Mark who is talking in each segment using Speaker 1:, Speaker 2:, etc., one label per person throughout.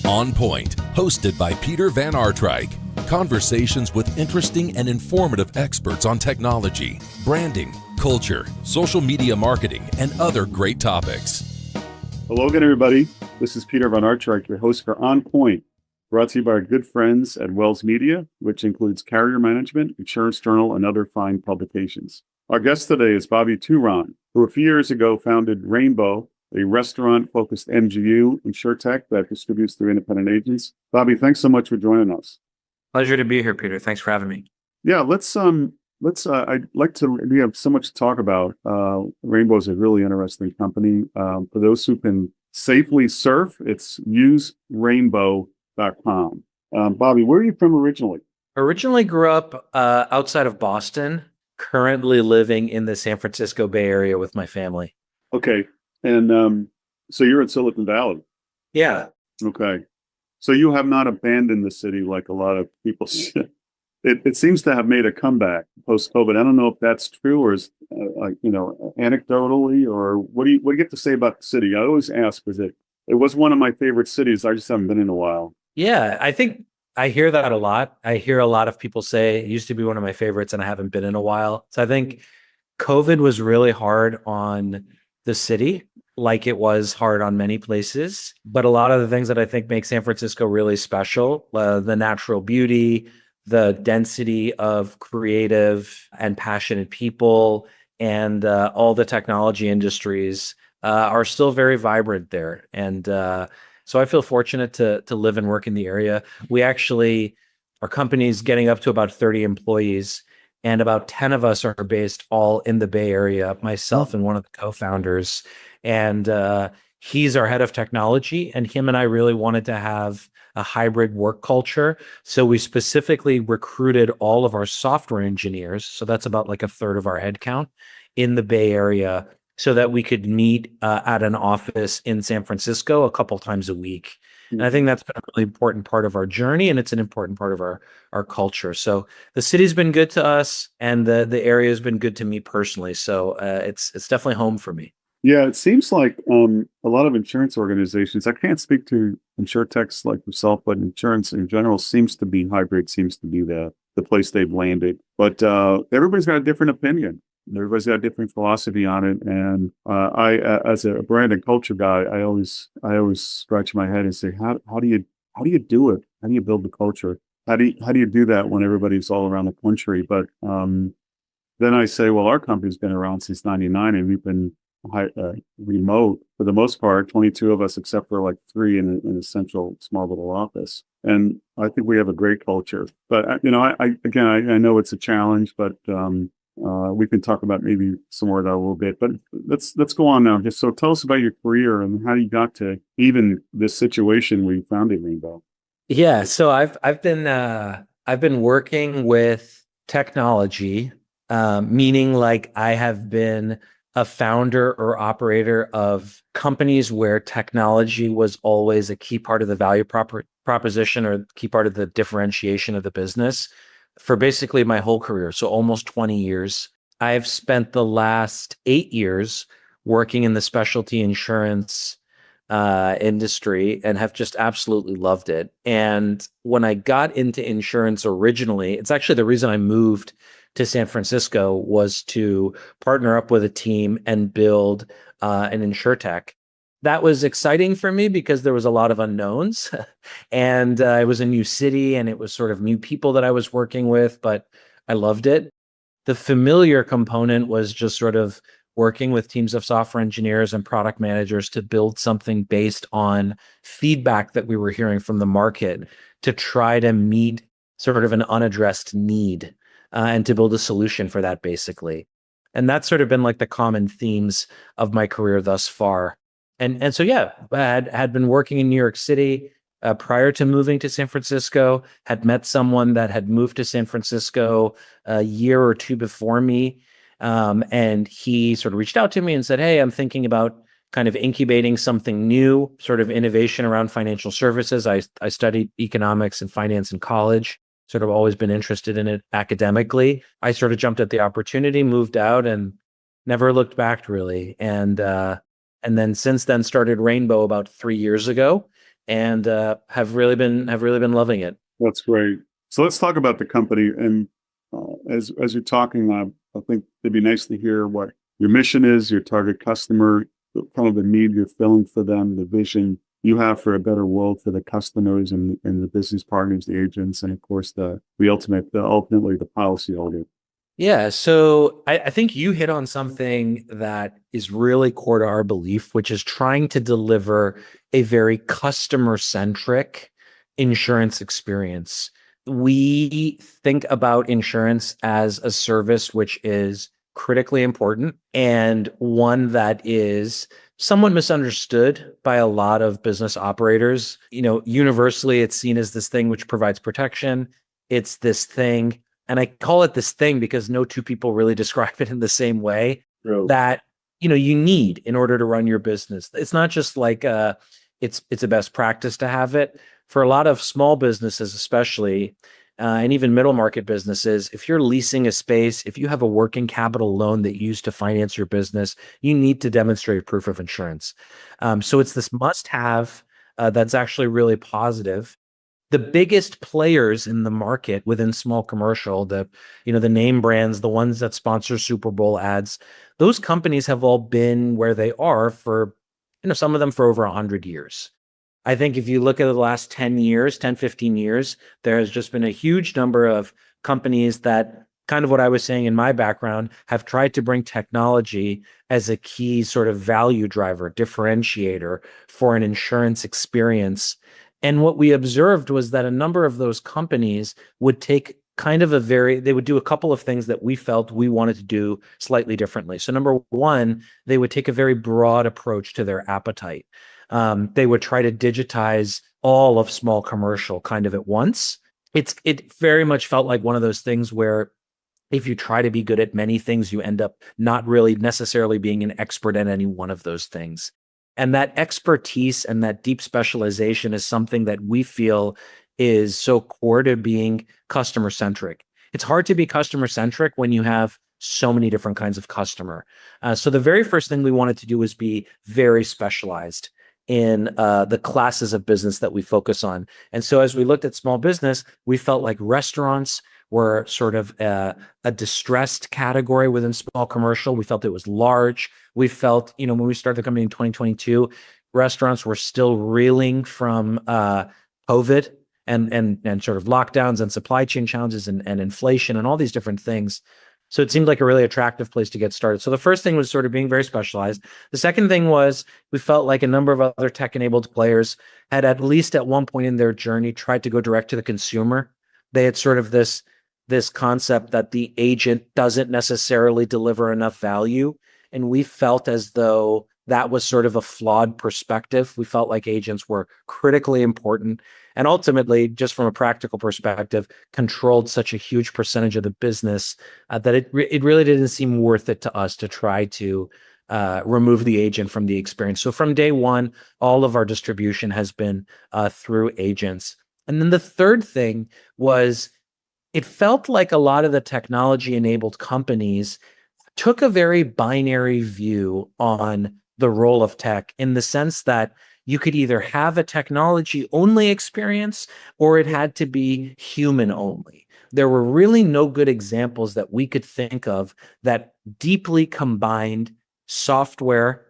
Speaker 1: On Point, hosted by Peter Van Artryk. Conversations with interesting and informative experts on technology, branding, culture, social media marketing, and other great topics.
Speaker 2: Hello again, everybody. This is Peter Van Artryk, your host for On Point, brought to you by our good friends at Wells Media, which includes Carrier Management, Insurance Journal, and other fine publications. Our guest today is Bobby Touran, who a few years ago founded Rainbow, a restaurant-focused MGU insuretech that distributes through independent agents. Bobby, thanks so much for joining us.
Speaker 3: Pleasure to be here, Peter. Thanks for having me.
Speaker 2: Yeah, I'd like to, we have so much to talk about. Rainbow is a really interesting company. For those who can safely surf, it's userainbow.com. Bobby, where are you from originally?
Speaker 3: Originally grew up outside of Boston, currently living in the San Francisco Bay Area with my family.
Speaker 2: Okay. And so you're in Silicon Valley.
Speaker 3: Yeah.
Speaker 2: Okay. So you have not abandoned the city like a lot of people. It seems to have made a comeback post-COVID. I don't know if that's true or is anecdotally, or what do you get to say about the city? I always ask because it was one of my favorite cities. I just haven't been in a while.
Speaker 3: Yeah, I think I hear that a lot. I hear a lot of people say it used to be one of my favorites and I haven't been in a while. So I think COVID was really hard on the city, like it was hard on many places. But a lot of the things that I think make San Francisco really special, the natural beauty, the density of creative and passionate people, and all the technology industries are still very vibrant there. And so I feel fortunate to live and work in the area. Our company's getting up to about 30 employees, and about 10 of us are based all in the Bay Area, myself and one of the co-founders. And he's our head of technology, and him and I really wanted to have a hybrid work culture. So we specifically recruited all of our software engineers, so that's about like a third of our headcount, in the Bay Area, so that we could meet at an office in San Francisco a couple times a week. And I think that's been a really important part of our journey, and it's an important part of our culture. So the city's been good to us, and the area has been good to me personally. So it's definitely home for me.
Speaker 2: Yeah, it seems like a lot of insurance organizations, I can't speak to insuretechs like yourself, but insurance in general seems to be hybrid, seems to be the place they've landed. But everybody's got a different opinion. Everybody's got a different philosophy on it. And I, as a brand and culture guy, I always scratch my head and say, how do you do it? How do you build the culture? How do you do that when everybody's all around the country? But then I say, well, our company's been around since '99, and we've been remote for the most part, 22 of us, except for like 3 in a central small little office. And I think we have a great culture. But I know it's a challenge, but we can talk about maybe some more of that a little bit. But let's go on now. Just so tell us about your career and how you got to even this situation where you founded Rainbow.
Speaker 3: Yeah, so I've been working with technology, meaning like I have been a founder or operator of companies where technology was always a key part of the value proposition or key part of the differentiation of the business for basically my whole career. So almost 20 years. I've spent the last 8 years working in the specialty insurance industry and have just absolutely loved it. And when I got into insurance originally, it's actually the reason I moved to San Francisco was to partner up with a team and build an insuretech. That was exciting for me because there was a lot of unknowns and it was a new city and it was sort of new people that I was working with, but I loved it. The familiar component was just sort of working with teams of software engineers and product managers to build something based on feedback that we were hearing from the market to try to meet sort of an unaddressed need. And to build a solution for that, basically. And that's sort of been like the common themes of my career thus far. And so, yeah, I had been working in New York City prior to moving to San Francisco, had met someone that had moved to San Francisco a year or two before me. And he sort of reached out to me and said, hey, I'm thinking about kind of incubating something new, sort of innovation around financial services. I studied economics and finance in college. Sort of always been interested in it academically. I sort of jumped at the opportunity, moved out, and never looked back really. And then since then started Rainbow about 3 years ago. and have really been loving it.
Speaker 2: That's great. So let's talk about the company. And as you're talking, I think it'd be nice to hear what your mission is, your target customer, kind of the need you're filling for them, the vision you have for a better world for the customers and the business partners, the agents, and of course ultimately the policyholder.
Speaker 3: Yeah, so I think you hit on something that is really core to our belief, which is trying to deliver a very customer-centric insurance experience. We think about insurance as a service which is critically important and one that is somewhat misunderstood by a lot of business operators. Universally, it's seen as this thing which provides protection. It's this thing, and I call it this thing because no two people really describe it in the same way, that you need in order to run your business. It's not just like it's a best practice to have it. For a lot of small businesses, especially, and even middle market businesses, if you're leasing a space, if you have a working capital loan that you use to finance your business, you need to demonstrate proof of insurance. So it's this must-have that's actually really positive. The biggest players in the market within small commercial, the name brands, the ones that sponsor Super Bowl ads, those companies have all been where they are for, some of them for over 100 years. I think if you look at the last 10 years, 10, 15 years, there has just been a huge number of companies that, kind of what I was saying in my background, have tried to bring technology as a key sort of value driver, differentiator for an insurance experience. And what we observed was that a number of those companies would take they would do a couple of things that we felt we wanted to do slightly differently. So number one, they would take a very broad approach to their appetite. They would try to digitize all of small commercial kind of at once. It very much felt like one of those things where if you try to be good at many things, you end up not really necessarily being an expert at any one of those things. And that expertise and that deep specialization is something that we feel is so core to being customer centric. It's hard to be customer centric when you have so many different kinds of customer. So the very first thing we wanted to do was be very specialized in the classes of business that we focus on. And so as we looked at small business, we felt like restaurants were sort of a distressed category within small commercial. We felt it was large. We felt, when we started the company in 2022, restaurants were still reeling from COVID and sort of lockdowns and supply chain challenges and inflation and all these different things. So it seemed like a really attractive place to get started. So the first thing was sort of being very specialized. The second thing was we felt like a number of other tech-enabled players had, at least at one point in their journey, tried to go direct to the consumer. They had sort of this concept that the agent doesn't necessarily deliver enough value. And we felt as though that was sort of a flawed perspective. We felt like agents were critically important and ultimately, just from a practical perspective, controlled such a huge percentage of the business that it really didn't seem worth it to us to try to remove the agent from the experience. So from day one, all of our distribution has been through agents. And then the third thing was it felt like a lot of the technology-enabled companies took a very binary view on the role of tech, in the sense that you could either have a technology-only experience or it had to be human-only. There were really no good examples that we could think of that deeply combined software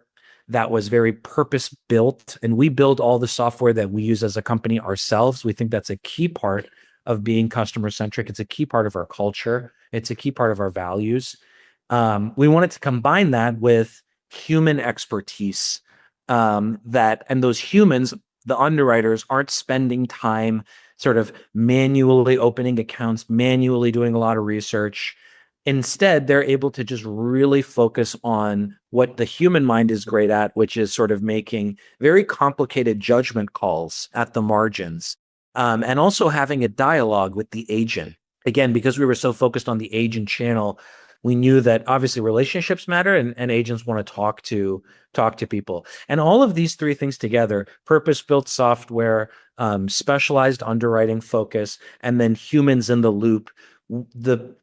Speaker 3: that was very purpose-built, and we build all the software that we use as a company ourselves. We think that's a key part of being customer-centric. It's a key part of our culture. It's a key part of our values. We wanted to combine that with human expertise, and those humans, the underwriters, aren't spending time sort of manually opening accounts, manually doing a lot of research. Instead, they're able to just really focus on what the human mind is great at, which is sort of making very complicated judgment calls at the margins, and also having a dialogue with the agent. Again, because we were so focused on the agent channel, we knew that obviously relationships matter and agents want to talk to people. And all of these three things together, purpose-built software, specialized underwriting focus, and then humans in the loop, the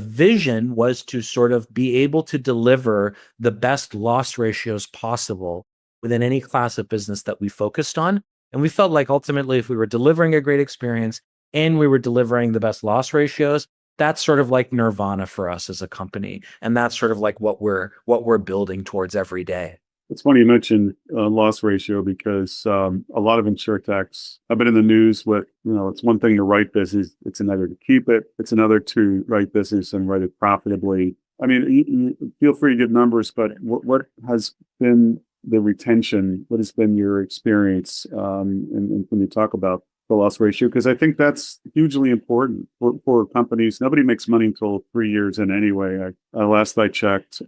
Speaker 3: vision was to sort of be able to deliver the best loss ratios possible within any class of business that we focused on. And we felt like ultimately if we were delivering a great experience and we were delivering the best loss ratios, that's sort of like nirvana for us as a company. And that's sort of like what we're building towards every day.
Speaker 2: It's funny you mentioned loss ratio because a lot of insuretechs have been in the news with, it's one thing to write business, it's another to keep it, it's another to write business and write it profitably. I mean, you feel free to give numbers, but what has been the retention? What has been your experience and when you talk about the loss ratio? Because I think that's hugely important for companies. Nobody makes money until 3 years in anyway. Last I checked,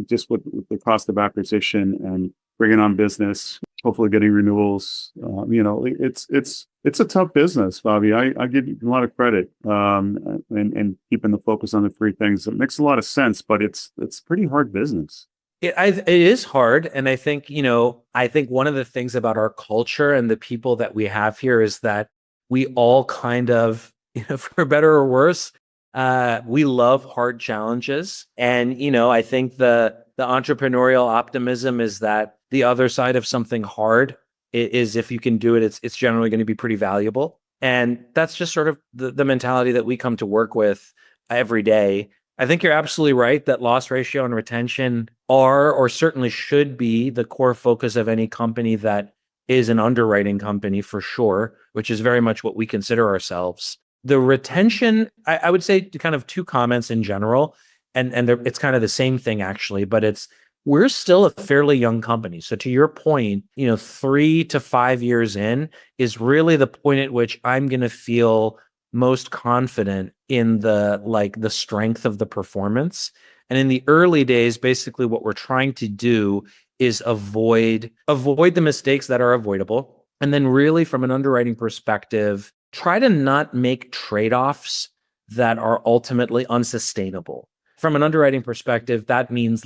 Speaker 2: just with the cost of acquisition and bringing on business, hopefully getting renewals, it's a tough business, Bobby. I give you a lot of credit and keeping the focus on the three things. It makes a lot of sense, but it's pretty hard business.
Speaker 3: It is hard. And I think, one of the things about our culture and the people that we have here is that we all kind of, for better or worse, we love hard challenges. And, I think the entrepreneurial optimism is that the other side of something hard is if you can do it, it's generally going to be pretty valuable. And that's just sort of the mentality that we come to work with every day. I think you're absolutely right that loss ratio and retention are, or certainly should be, the core focus of any company that is an underwriting company for sure, which is very much what we consider ourselves. The retention, I would say kind of two comments in general, and it's kind of the same thing actually, but we're still a fairly young company. So to your point, 3 to 5 years in is really the point at which I'm going to feel most confident in the strength of the performance. And in the early days, basically what we're trying to do is avoid the mistakes that are avoidable. And then really from an underwriting perspective, try to not make trade-offs that are ultimately unsustainable. From an underwriting perspective, that means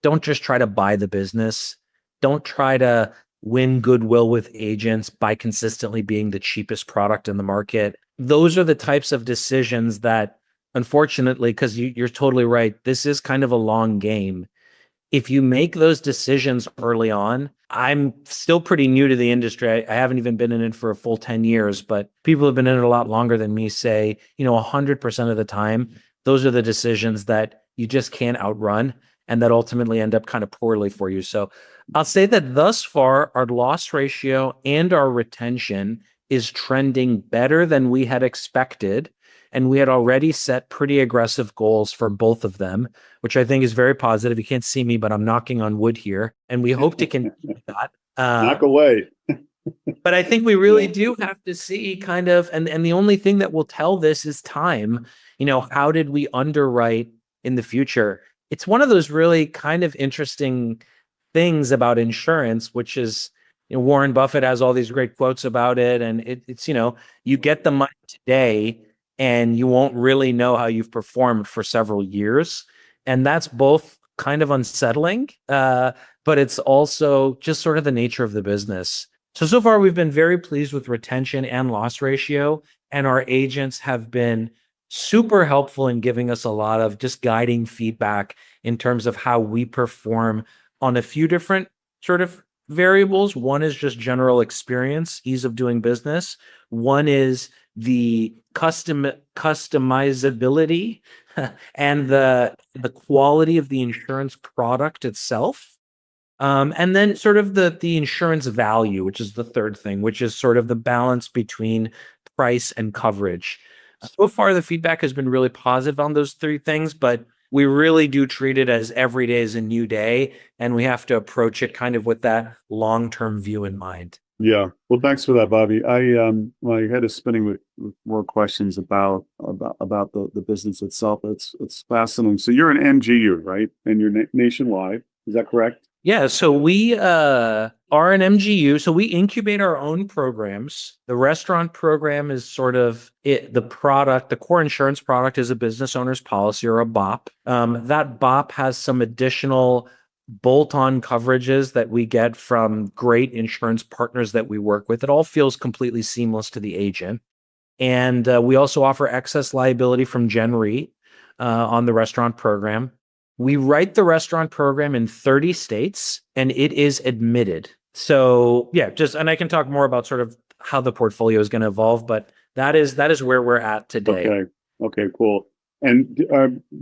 Speaker 3: don't just try to buy the business. Don't try to win goodwill with agents by consistently being the cheapest product in the market. Those are the types of decisions that, unfortunately, because you're totally right, this is kind of a long game. If you make those decisions early on, I'm still pretty new to the industry. I haven't even been in it for a full 10 years, but people who have been in it a lot longer than me say, 100% of the time, those are the decisions that you just can't outrun and that ultimately end up kind of poorly for you. So I'll say that thus far, our loss ratio and our retention is trending better than we had expected. And we had already set pretty aggressive goals for both of them, which I think is very positive. You can't see me, but I'm knocking on wood here. And we hope to continue that.
Speaker 2: Knock away.
Speaker 3: But I think we really do have to see kind of, and the only thing that will tell this is time. How did we underwrite in the future? It's one of those really kind of interesting things about insurance, which is, Warren Buffett has all these great quotes about it. And it's, you get the money today and you won't really know how you've performed for several years. And that's both kind of unsettling, but it's also just sort of the nature of the business. So far, we've been very pleased with retention and loss ratio, and our agents have been super helpful in giving us a lot of just guiding feedback in terms of how we perform on a few different sort of variables. One is just general experience, ease of doing business. One is the customizability and the quality of the insurance product itself. And then sort of the insurance value, which is the third thing, which is sort of the balance between price and coverage. So far, the feedback has been really positive on those three things, but we really do treat it as every day is a new day, and we have to approach it kind of with that long-term view in mind.
Speaker 2: Yeah. Well, thanks for that, Bobby. My head is spinning with more questions about the business itself. It's fascinating. So you're an MGU, right? And you're nationwide. Is that correct?
Speaker 3: Yeah, so we are an MGU. So we incubate our own programs. The restaurant program is sort of it. The product, the core insurance product, is a business owner's policy, or a BOP. That BOP has some additional bolt-on coverages that we get from great insurance partners that we work with. It all feels completely seamless to the agent. And we also offer excess liability from Gen Re on the restaurant program. We write the restaurant program in 30 states, and it is admitted. So yeah, and I can talk more about sort of how the portfolio is going to evolve, but that is where we're at today.
Speaker 2: Okay. Okay, cool. And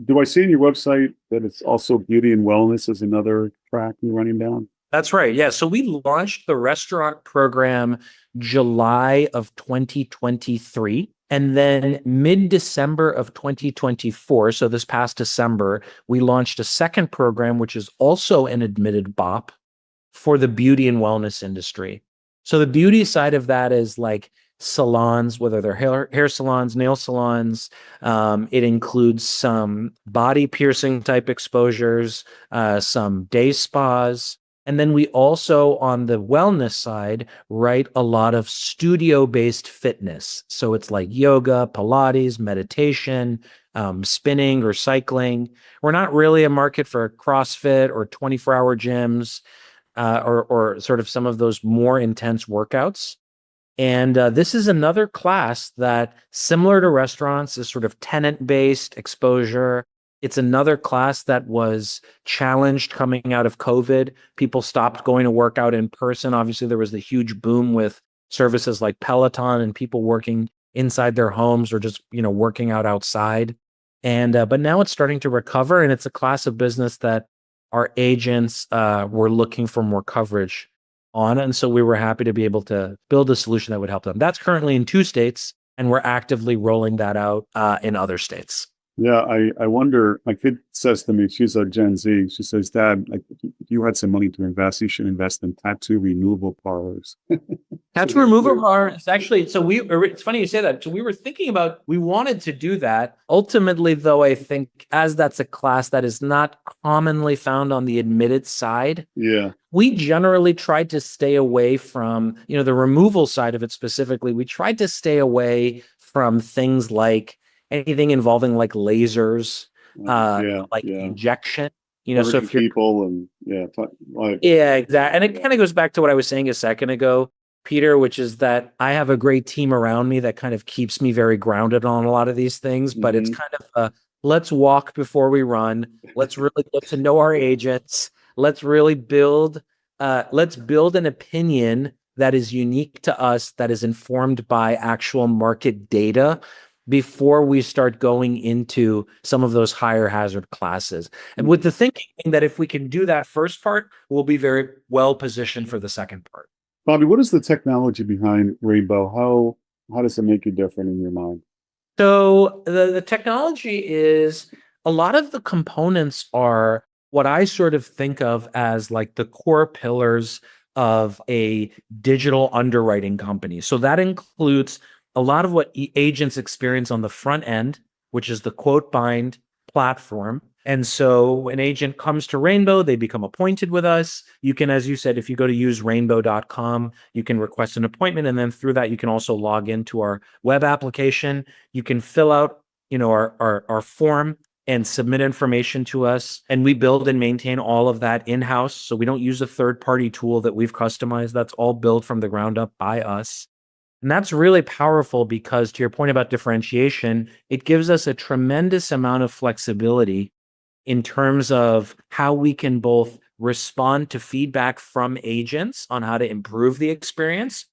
Speaker 2: do I see on your website that it's also beauty and wellness is another track you're running down?
Speaker 3: That's right. Yeah. So we launched the restaurant program July of 2023. And then mid-December of 2024, so this past December, we launched a second program, which is also an admitted BOP for the beauty and wellness industry. So the beauty side of that is like salons, whether they're hair salons, nail salons. It includes some body piercing type exposures, some day spas. And then we also, on the wellness side, write a lot of studio-based fitness. So it's like yoga, Pilates, meditation, spinning or cycling. We're not really a market for CrossFit or 24-hour gyms, or sort of some of those more intense workouts. And this is another class that, similar to restaurants, is sort of tenant-based exposure. It's another class that was challenged coming out of COVID. People stopped going to work out in person. Obviously, there was the huge boom with services like Peloton and people working inside their homes or just, working out outside. And but now it's starting to recover, and it's a class of business that our agents were looking for more coverage on. And so we were happy to be able to build a solution that would help them. That's currently in 2 states, and we're actively rolling that out in other states.
Speaker 2: Yeah, I wonder, my kid says to me, she's a Gen Z, she says, Dad, like, if you had some money to invest, you should invest in tattoo removal parlors.
Speaker 3: Tattoo removal parlors, actually, it's funny you say that. So we were thinking about, we wanted to do that. Ultimately, though, I think as that's a class that is not commonly found on the admitted side,
Speaker 2: Yeah.
Speaker 3: we generally tried to stay away from, the removal side of it specifically. We tried to stay away from things like anything involving like lasers, injection, so if you're
Speaker 2: people and
Speaker 3: yeah, exactly. And it kind of goes back to what I was saying a second ago, Peter, which is that I have a great team around me that kind of keeps me very grounded on a lot of these things, but it's kind of let's walk before we run. Let's really get to know our agents. Let's really build an opinion that is unique to us, that is informed by actual market data before we start going into some of those higher hazard classes. And with the thinking that if we can do that first part, we'll be very well positioned for the second part.
Speaker 2: Bobby, what is the technology behind Rainbow? How does it make you different in your mind?
Speaker 3: So the technology is, a lot of the components are what I sort of think of as like the core pillars of a digital underwriting company. So that includes a lot of what agents experience on the front end, which is the quote bind platform. And so when an agent comes to Rainbow, they become appointed with us. You can, as you said, if you go to userainbow.com, you can request an appointment. And then through that, you can also log into our web application. You can fill out, our form and submit information to us. And we build and maintain all of that in-house. So we don't use a third-party tool that we've customized. That's all built from the ground up by us. And that's really powerful because, to your point about differentiation, it gives us a tremendous amount of flexibility in terms of how we can both respond to feedback from agents on how to improve the experience,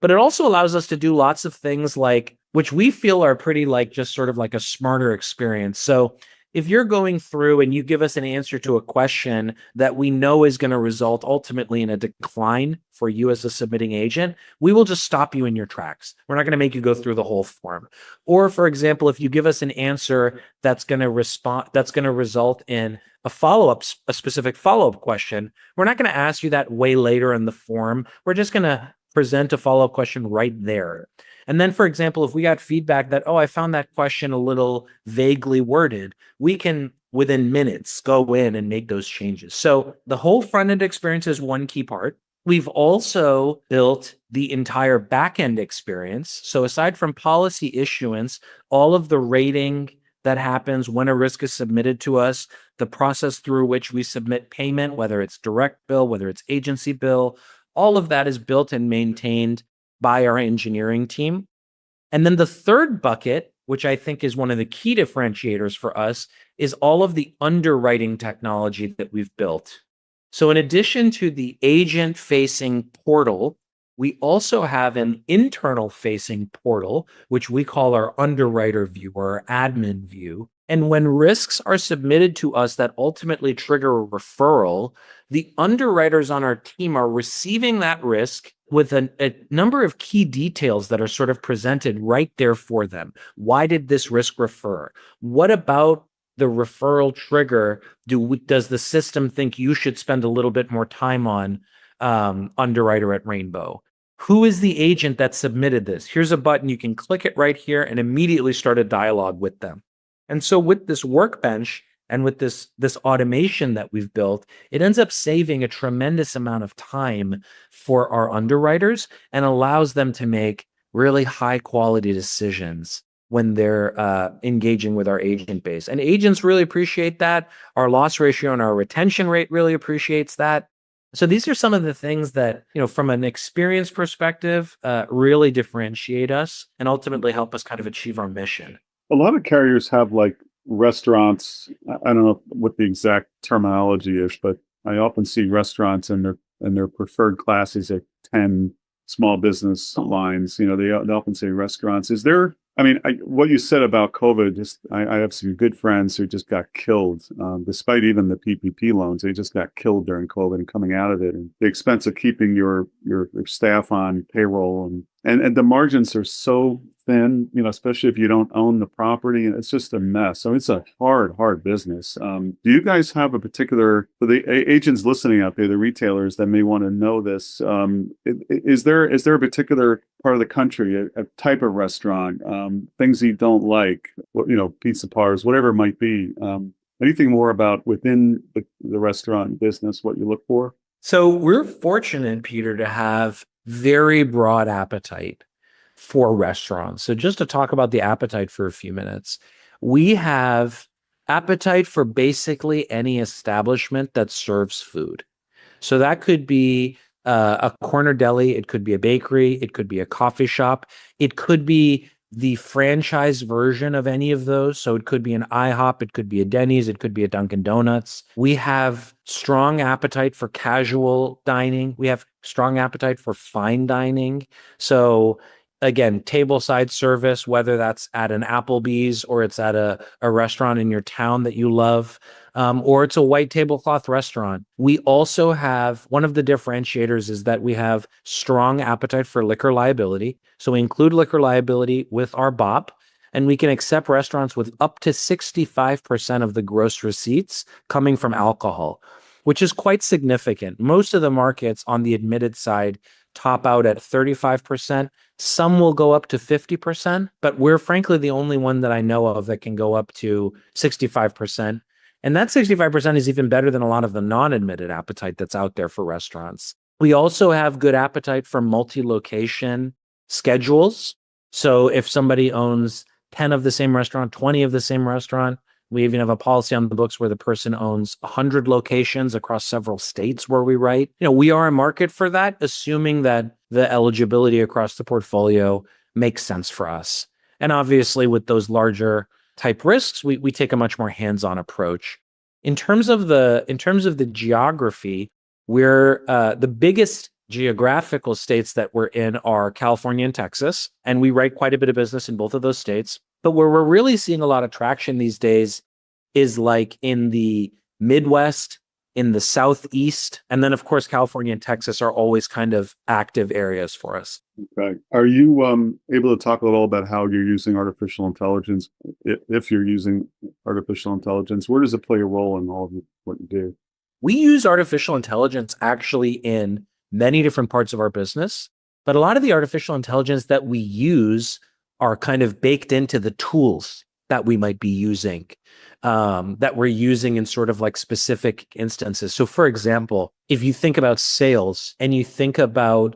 Speaker 3: but it also allows us to do lots of things like, which we feel are pretty like just sort of like a smarter experience. So if you're going through and you give us an answer to a question that we know is going to result ultimately in a decline for you as a submitting agent, we will just stop you in your tracks. We're not going to make you go through the whole form. Or, for example, if you give us an answer that's going to result in a specific follow-up question, we're not going to ask you that way later in the form. We're just going to present a follow-up question right there. And then, for example, if we got feedback that, I found that question a little vaguely worded, we can, within minutes, go in and make those changes. So the whole front-end experience is one key part. We've also built the entire back-end experience. So aside from policy issuance, all of the rating that happens when a risk is submitted to us, the process through which we submit payment, whether it's direct bill, whether it's agency bill, all of that is built and maintained by our engineering team. And then the third bucket, which I think is one of the key differentiators for us, is all of the underwriting technology that we've built. So in addition to the agent-facing portal, we also have an internal-facing portal, which we call our underwriter view or our admin view. And when risks are submitted to us that ultimately trigger a referral, the underwriters on our team are receiving that risk with a number of key details that are sort of presented right there for them. Why did this risk refer? What about the referral trigger does the system think you should spend a little bit more time on, underwriter at Rainbow? Who is the agent that submitted this? Here's a button. You can click it right here and immediately start a dialogue with them. And so with this workbench and with this automation that we've built, it ends up saving a tremendous amount of time for our underwriters and allows them to make really high quality decisions when they're engaging with our agent base. And agents really appreciate that. Our loss ratio and our retention rate really appreciates that. So these are some of the things that, from an experience perspective, really differentiate us and ultimately help us kind of achieve our mission.
Speaker 2: A lot of carriers have like restaurants. I don't know what the exact terminology is, but I often see restaurants and their preferred classes at 10 small business lines. They often say restaurants. Is there, what you said about COVID, I have some good friends who just got killed, despite even the PPP loans. They just got killed during COVID and coming out of it. And the expense of keeping your staff on payroll and the margins are so thin, especially if you don't own the property, and it's just a mess. So it's a hard business. Do you guys have a particular, for the agents listening out there, the retailers that may want to know this, is there a particular part of the country, a type of restaurant, things you don't like, pizza parlors, whatever it might be, anything more about within the restaurant business, what you look for?
Speaker 3: So we're fortunate, Peter, to have very broad appetite for restaurants. So just to talk about the appetite for a few minutes, we have appetite for basically any establishment that serves food. So that could be a corner deli, it could be a bakery, it could be a coffee shop, it could be the franchise version of any of those. So it could be an IHOP, it could be a Denny's, it could be a Dunkin' Donuts. We have strong appetite for casual dining. We have strong appetite for fine dining. So again, tableside service, whether that's at an Applebee's or it's at a restaurant in your town that you love, or it's a white tablecloth restaurant. We also have, one of the differentiators is that we have strong appetite for liquor liability. So we include liquor liability with our BOP, and we can accept restaurants with up to 65% of the gross receipts coming from alcohol, which is quite significant. Most of the markets on the admitted side top out at 35%. Some will go up to 50%, but we're frankly the only one that I know of that can go up to 65%. And that 65% is even better than a lot of the non-admitted appetite that's out there for restaurants. We also have good appetite for multi-location schedules. So if somebody owns 10 of the same restaurant, 20 of the same restaurant, we even have a policy on the books where the person owns 100 locations across several states where we write. We are a market for that, assuming that the eligibility across the portfolio makes sense for us. And obviously with those larger type risks, we take a much more hands-on approach. In terms of the geography, we're the biggest geographical states that we're in are California and Texas, and we write quite a bit of business in both of those states. But where we're really seeing a lot of traction these days is like in the Midwest, in the Southeast, and then of course California and Texas are always kind of active areas for us.
Speaker 2: Okay. Are you able to talk a little about how you're using artificial intelligence? If you're using artificial intelligence, where does it play a role in all of what you do?
Speaker 3: We use artificial intelligence actually in many different parts of our business, but a lot of the artificial intelligence that we use are kind of baked into the tools that we might be using, that we're using in sort of like specific instances. So for example, if you think about sales and you think about,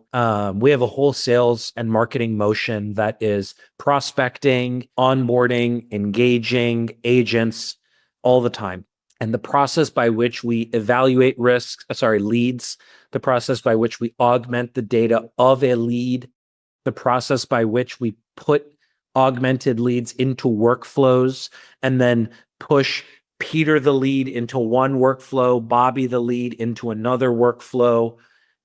Speaker 3: we have a whole sales and marketing motion that is prospecting, onboarding, engaging agents all the time. And the process by which we evaluate leads, the process by which we augment the data of a lead, the process by which we put augmented leads into workflows and then push Peter the lead into one workflow, Bobby the lead into another workflow.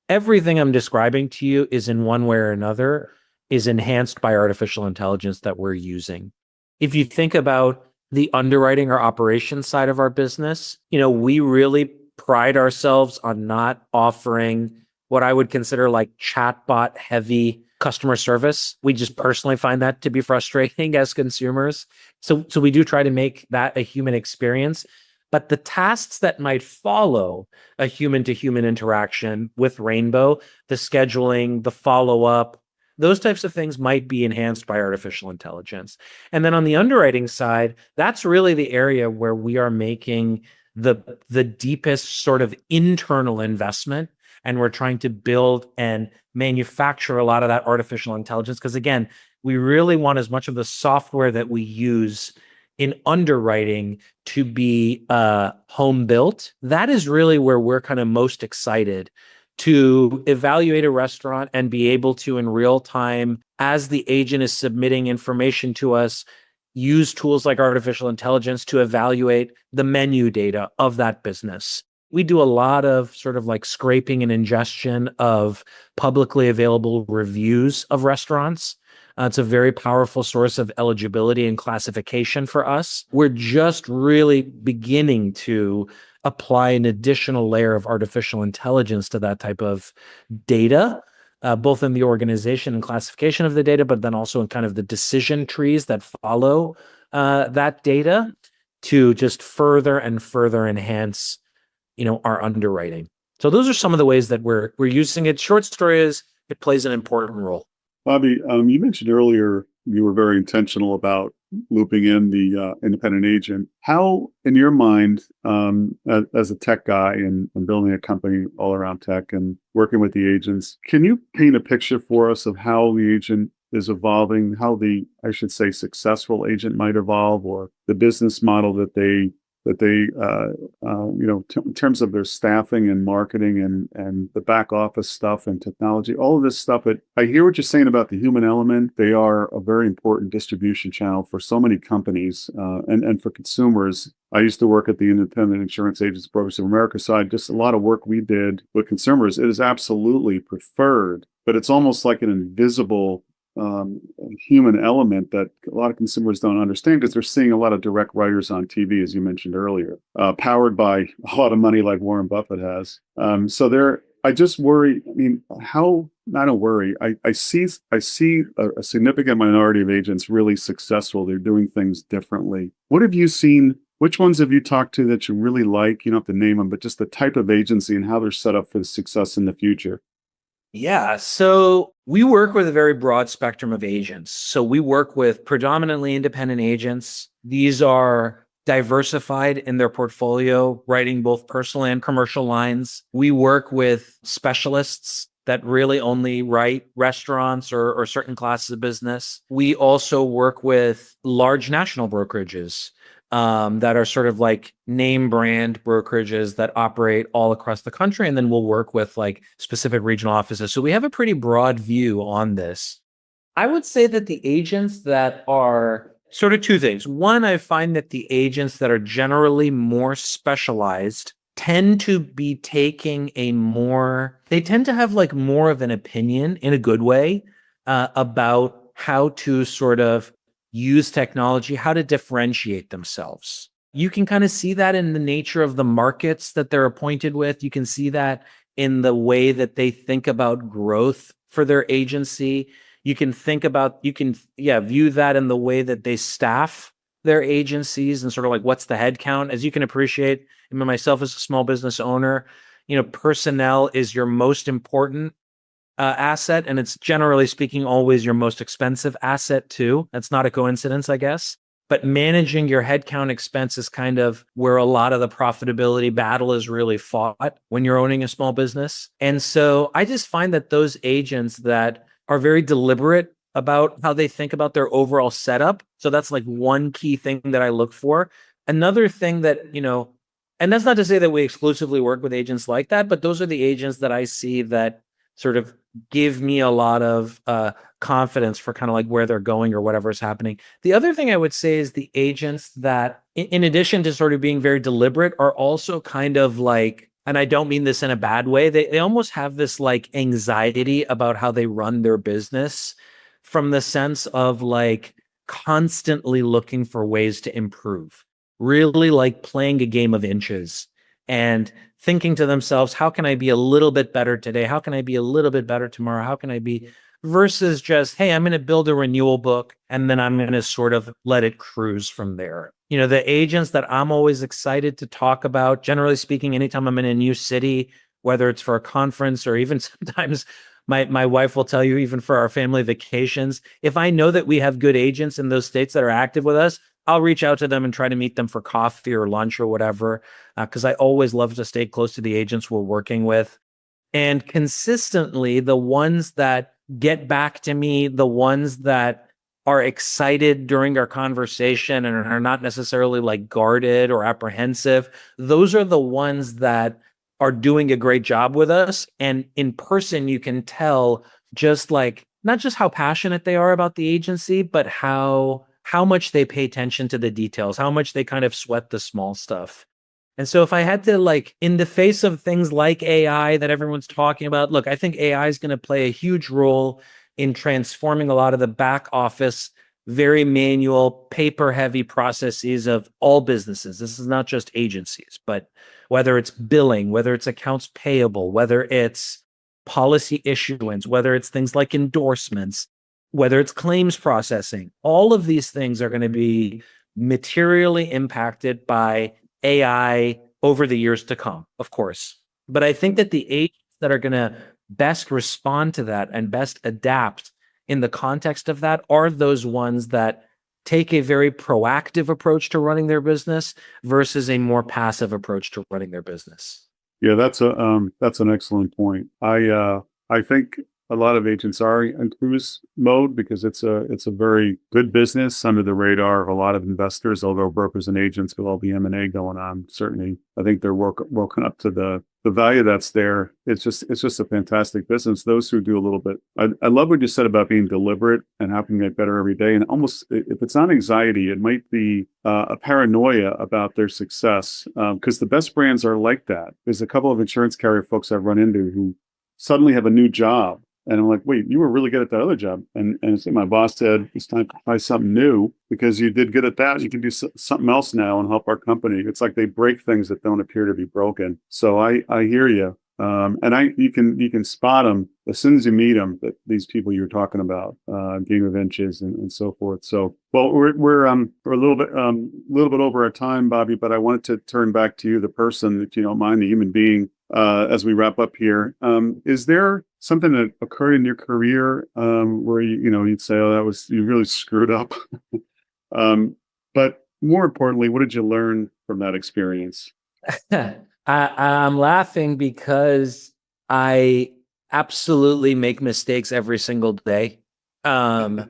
Speaker 3: Everything I'm describing to you is in one way or another is enhanced by artificial intelligence that we're using. If you think about the underwriting or operations side of our business, we really pride ourselves on not offering what I would consider like chatbot heavy customer service. We just personally find that to be frustrating as consumers. So we do try to make that a human experience. But the tasks that might follow a human to human interaction with Rainbow, the scheduling, the follow-up, those types of things might be enhanced by artificial intelligence. And then on the underwriting side, that's really the area where we are making the deepest sort of internal investment. And we're trying to build and manufacture a lot of that artificial intelligence. Because again, we really want as much of the software that we use in underwriting to be home built. That is really where we're kind of most excited to evaluate a restaurant and be able to, in real time, as the agent is submitting information to us, use tools like artificial intelligence to evaluate the menu data of that business. We do a lot of sort of like scraping and ingestion of publicly available reviews of restaurants. It's a very powerful source of eligibility and classification for us. We're just really beginning to apply an additional layer of artificial intelligence to that type of data, both in the organization and classification of the data, but then also in kind of the decision trees that follow that data to just further and further enhance, our underwriting. So those are some of the ways that we're using it. Short story is it plays an important role.
Speaker 2: Bobby, you mentioned earlier you were very intentional about looping in the independent agent. How, in your mind, as a tech guy and building a company all around tech and working with the agents, can you paint a picture for us of how the agent is evolving, how the, I should say, successful agent might evolve, or the business model that they in terms of their staffing and marketing and the back office stuff and technology, all of this stuff. I hear what you're saying about the human element. They are a very important distribution channel for so many companies and for consumers. I used to work at the Independent Insurance Agents Brokers of America side. Just a lot of work we did with consumers. It is absolutely preferred, but it's almost like an invisible human element that a lot of consumers don't understand because they're seeing a lot of direct writers on TV, as you mentioned earlier, powered by a lot of money like Warren Buffett has. I just worry. I mean, I don't worry. I see a significant minority of agents really successful. They're doing things differently. What have you seen? Which ones have you talked to that you really like? You don't have to name them, but just the type of agency and how they're set up for the success in the future.
Speaker 3: Yeah, so we work with a very broad spectrum of agents. So we work with predominantly independent agents. These are diversified in their portfolio, writing both personal and commercial lines. We work with specialists that really only write restaurants or certain classes of business. We also work with large national brokerages that are sort of like name brand brokerages that operate all across the country. And then we'll work with like specific regional offices. So we have a pretty broad view on this. I would say that the agents that are sort of two things. One, I find that the agents that are generally more specialized tend to be taking they tend to have like more of an opinion in a good way about how to sort of use technology, how to differentiate themselves. You can kind of see that in the nature of the markets that they're appointed with. You can see that in the way that they think about growth for their agency. You can view that in the way that they staff their agencies and sort of like what's the head count. As you can appreciate, myself as a small business owner, personnel is your most important asset, and it's generally speaking always your most expensive asset too. That's not a coincidence, I guess. But managing your headcount expense is kind of where a lot of the profitability battle is really fought when you're owning a small business. And so I just find that those agents that are very deliberate about how they think about their overall setup. So that's like one key thing that I look for. Another thing that, and that's not to say that we exclusively work with agents like that, but those are the agents that I see that sort of give me a lot of confidence for kind of like where they're going or whatever is happening. The other thing I would say is the agents that, in addition to sort of being very deliberate, are also kind of like, and I don't mean this in a bad way, they almost have this like anxiety about how they run their business, from the sense of like constantly looking for ways to improve, really like playing a game of inches and thinking to themselves, how can I be a little bit better today? How can I be a little bit better tomorrow? How can I be, versus just, hey, I'm going to build a renewal book and then I'm going to sort of let it cruise from there. You know, the agents that I'm always excited to talk about, generally speaking, anytime I'm in a new city, whether it's for a conference or even sometimes my wife will tell you, even for our family vacations, if I know that we have good agents in those states that are active with us, I'll reach out to them and try to meet them for coffee or lunch or whatever, because I always love to stay close to the agents we're working with. And consistently, the ones that get back to me, the ones that are excited during our conversation and are not necessarily like guarded or apprehensive, those are the ones that are doing a great job with us. And in person, you can tell just like, not just how passionate they are about the agency, but how much they pay attention to the details, how much they kind of sweat the small stuff. And so if I had to, like, in the face of things like AI that everyone's talking about, look, I think AI is going to play a huge role in transforming a lot of the back office, very manual, paper heavy processes of all businesses. This is not just agencies, but whether it's billing, whether it's accounts payable, whether it's policy issuance, whether it's things like endorsements, whether it's claims processing, all of these things are going to be materially impacted by AI over the years to come, of course. But I think that the agents that are going to best respond to that and best adapt in the context of that are those ones that take a very proactive approach to running their business versus a more passive approach to running their business.
Speaker 2: Yeah, that's an excellent point. I think a lot of agents are in cruise mode because it's a very good business under the radar of a lot of investors, although brokers and agents with all the M&A going on, certainly I think they're woken up to the value that's there. It's just a fantastic business. Those who do a little bit, I love what you said about being deliberate and how can get better every day. And almost, if it's not anxiety, it might be a paranoia about their success, because the best brands are like that. There's a couple of insurance carrier folks I've run into who suddenly have a new job. And I'm like, wait, you were really good at that other job. And so my boss said, it's time to try something new because you did good at that. You can do something else now and help our company. It's like they break things that don't appear to be broken. So I hear you. And you can spot them as soon as you meet them, that these people you're talking about, game of inches and so forth. So, well, we're a little bit over our time, Bobby, but I wanted to turn back to you, the person, if you don't mind, the human being, as we wrap up here. Is there something that occurred in your career, where you'd say, oh, you really screwed up? But more importantly, what did you learn from that experience?
Speaker 3: I'm laughing because I absolutely make mistakes every single day. I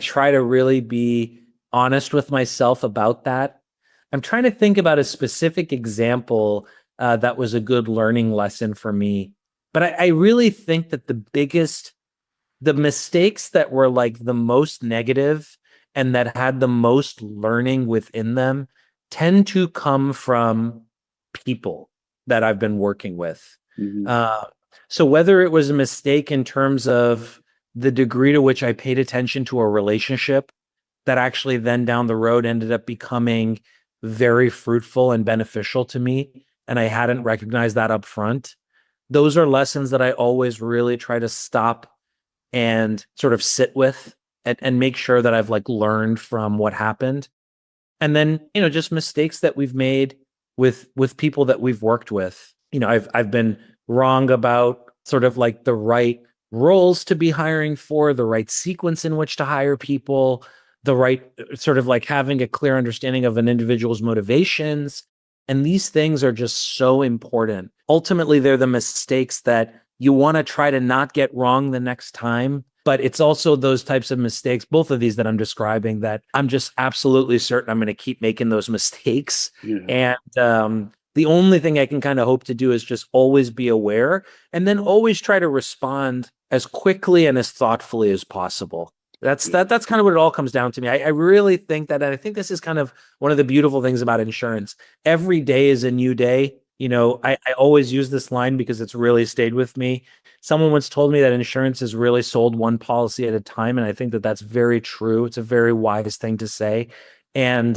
Speaker 3: try to really be honest with myself about that. I'm trying to think about a specific example that was a good learning lesson for me. But I really think that the mistakes that were like the most negative and that had the most learning within them tend to come from people that I've been working with. Mm-hmm. So whether it was a mistake in terms of the degree to which I paid attention to a relationship that actually then down the road ended up becoming very fruitful and beneficial to me, and I hadn't recognized that up front, those are lessons that I always really try to stop and sort of sit with and make sure that I've like learned from what happened. And then, just mistakes that we've made with people that we've worked with. I've been wrong about sort of like the right roles to be hiring for, the right sequence in which to hire people, the right sort of like having a clear understanding of an individual's motivations. And these things are just so important. Ultimately, they're the mistakes that you want to try to not get wrong the next time. But it's also those types of mistakes, both of these that I'm describing, that I'm just absolutely certain I'm going to keep making those mistakes. Yeah. And the only thing I can kind of hope to do is just always be aware and then always try to respond as quickly and as thoughtfully as possible. That's kind of what it all comes down to me. I really think that, and I think this is kind of one of the beautiful things about insurance. Every day is a new day. I always use this line because it's really stayed with me. Someone once told me that insurance is really sold one policy at a time. And I think that that's very true. It's a very wise thing to say. And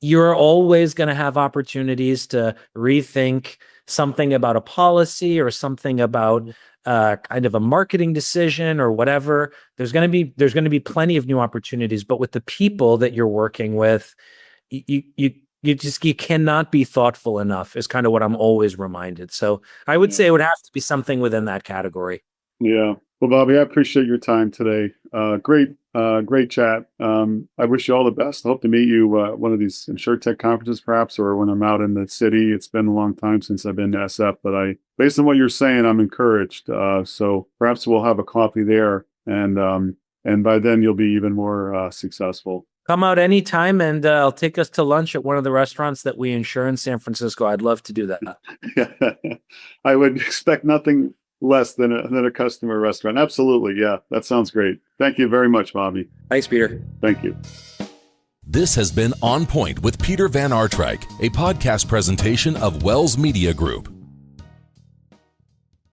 Speaker 3: you're always going to have opportunities to rethink something about a policy or something about kind of a marketing decision or whatever. There's going to be plenty of new opportunities, but with the people that you're working with, you cannot be thoughtful enough is kind of what I'm always reminded. So I would say it would have to be something within that category.
Speaker 2: Yeah. Well, Bobby, I appreciate your time today. Great chat. I wish you all the best. I hope to meet you one of these insuretech conferences, perhaps, or when I'm out in the city. It's been a long time since I've been to SF, but based on what you're saying, I'm encouraged. So perhaps we'll have a coffee there, and by then you'll be even more successful.
Speaker 3: Come out anytime, and I'll take us to lunch at one of the restaurants that we insure in San Francisco. I'd love to do that.
Speaker 2: I would expect nothing less than a customer restaurant. Absolutely. Yeah, that sounds great. Thank you very much, Bobby.
Speaker 3: Thanks, Peter.
Speaker 2: Thank you.
Speaker 1: This has been On Point with Peter Van Artryk, a podcast presentation of Wells Media Group.